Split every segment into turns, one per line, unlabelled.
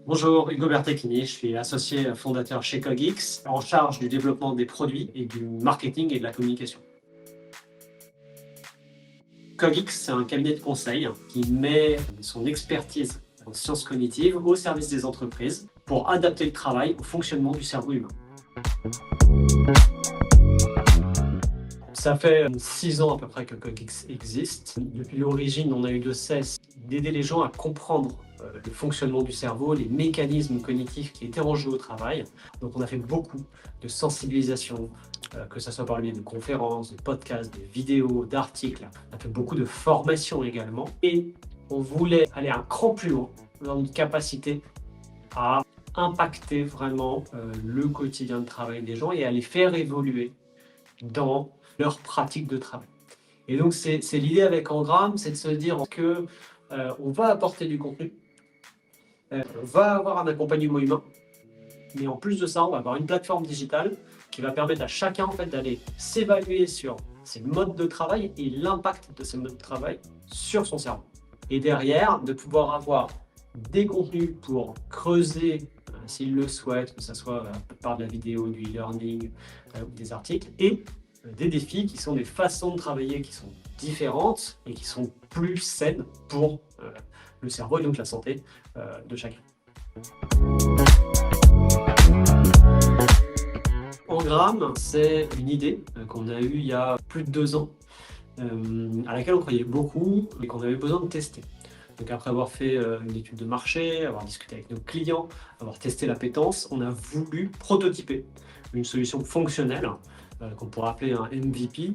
Bonjour, Hugo Bertechini, je suis associé fondateur chez Cogix, en charge du développement des produits et du marketing et de la communication. Cogix, c'est un cabinet de conseil qui met son expertise en sciences cognitives au service des entreprises pour adapter le travail au fonctionnement du cerveau humain. Ça fait 6 ans à peu près que Cogix existe. Depuis l'origine, on a eu de cesse d'aider les gens à comprendre le fonctionnement du cerveau, les mécanismes cognitifs qui étaient en jeu au travail. Donc on a fait beaucoup de sensibilisation, que ce soit par le biais de conférences, de podcasts, de vidéos, d'articles. On a fait beaucoup de formations également. Et on voulait aller un cran plus loin dans notre capacité à impacter vraiment le quotidien de travail des gens et à les faire évoluer dans leur pratique de travail. Et donc c'est l'idée avec Engram, c'est de se dire que on va apporter du contenu, on va avoir un accompagnement humain, mais en plus de ça, on va avoir une plateforme digitale qui va permettre à chacun en fait, d'aller s'évaluer sur ses modes de travail et l'impact de ces modes de travail sur son cerveau. Et derrière, de pouvoir avoir des contenus pour creuser, s'il le souhaite, que ce soit par de la vidéo, du e-learning ou des articles, et des défis qui sont des façons de travailler qui sont différentes et qui sont plus saines pour le cerveau et donc la santé de chacun. Engram, c'est une idée qu'on a eue il y a plus de 2 ans, à laquelle on croyait beaucoup et qu'on avait besoin de tester. Donc après avoir fait une étude de marché, avoir discuté avec nos clients, avoir testé l'appétence, on a voulu prototyper une solution fonctionnelle qu'on pourrait appeler un MVP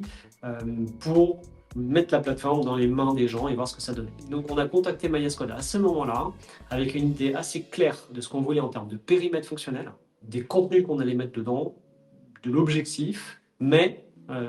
pour mettre la plateforme dans les mains des gens et voir ce que ça donnait. Donc on a contacté Maya Squad à ce moment-là avec une idée assez claire de ce qu'on voulait en termes de périmètre fonctionnel, des contenus qu'on allait mettre dedans, de l'objectif, mais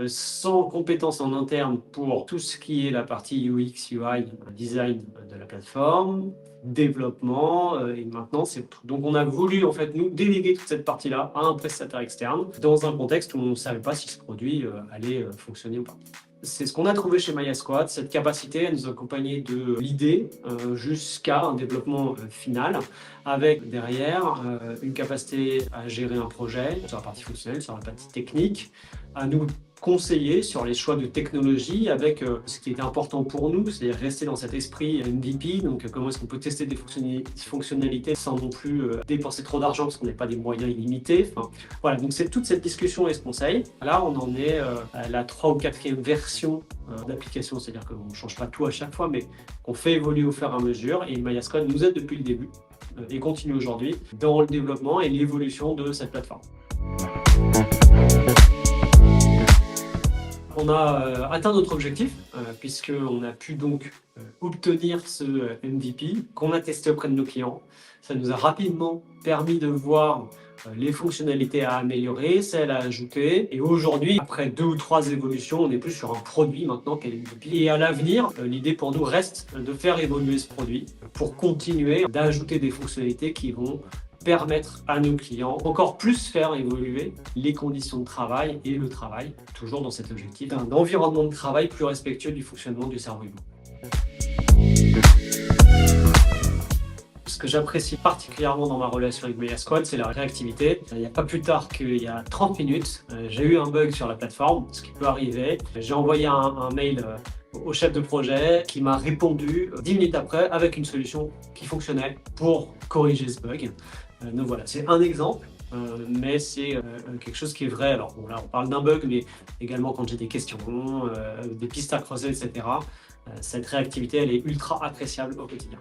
sans compétences en interne pour tout ce qui est la partie UX, UI, design de la plateforme, développement et maintenant c'est autre. Donc on a voulu en fait nous déléguer toute cette partie-là à un prestataire externe dans un contexte où on ne savait pas si ce produit allait fonctionner ou pas. C'est ce qu'on a trouvé chez Maya Squad, cette capacité à nous accompagner de l'idée jusqu'à un développement final, avec derrière une capacité à gérer un projet sur la partie fonctionnelle, sur la partie technique, à nous conseiller sur les choix de technologie avec ce qui était important pour nous, c'est-à-dire rester dans cet esprit MVP, donc comment est-ce qu'on peut tester des fonctionnalités sans non plus dépenser trop d'argent parce qu'on n'a pas des moyens illimités. Enfin, voilà, donc c'est toute cette discussion et ce conseil. Là, on en est à la 3e ou 4e version d'application, c'est-à-dire qu'on ne change pas tout à chaque fois, mais qu'on fait évoluer au fur et à mesure. Et Maya Squad nous aide depuis le début et continue aujourd'hui dans le développement et l'évolution de cette plateforme. On a atteint notre objectif puisqu'on a pu donc obtenir ce MVP qu'on a testé auprès de nos clients. Ça nous a rapidement permis de voir les fonctionnalités à améliorer, celles à ajouter. Et aujourd'hui, après 2 ou 3 évolutions, on est plus sur un produit maintenant qu'un MVP. Et à l'avenir, l'idée pour nous reste de faire évoluer ce produit pour continuer d'ajouter des fonctionnalités qui vont permettre à nos clients encore plus faire évoluer les conditions de travail et le travail, toujours dans cet objectif d'un environnement de travail plus respectueux du fonctionnement du cerveau humain. Ce que j'apprécie particulièrement dans ma relation avec Maya Squad, c'est la réactivité. Il n'y a pas plus tard qu'il y a 30 minutes, j'ai eu un bug sur la plateforme, ce qui peut arriver. J'ai envoyé un mail au chef de projet qui m'a répondu 10 minutes après avec une solution qui fonctionnait pour corriger ce bug. Donc voilà, c'est un exemple, mais c'est quelque chose qui est vrai. Alors bon, là on parle d'un bug, mais également quand j'ai des questions, des pistes à creuser, etc. Cette réactivité, elle est ultra appréciable au quotidien.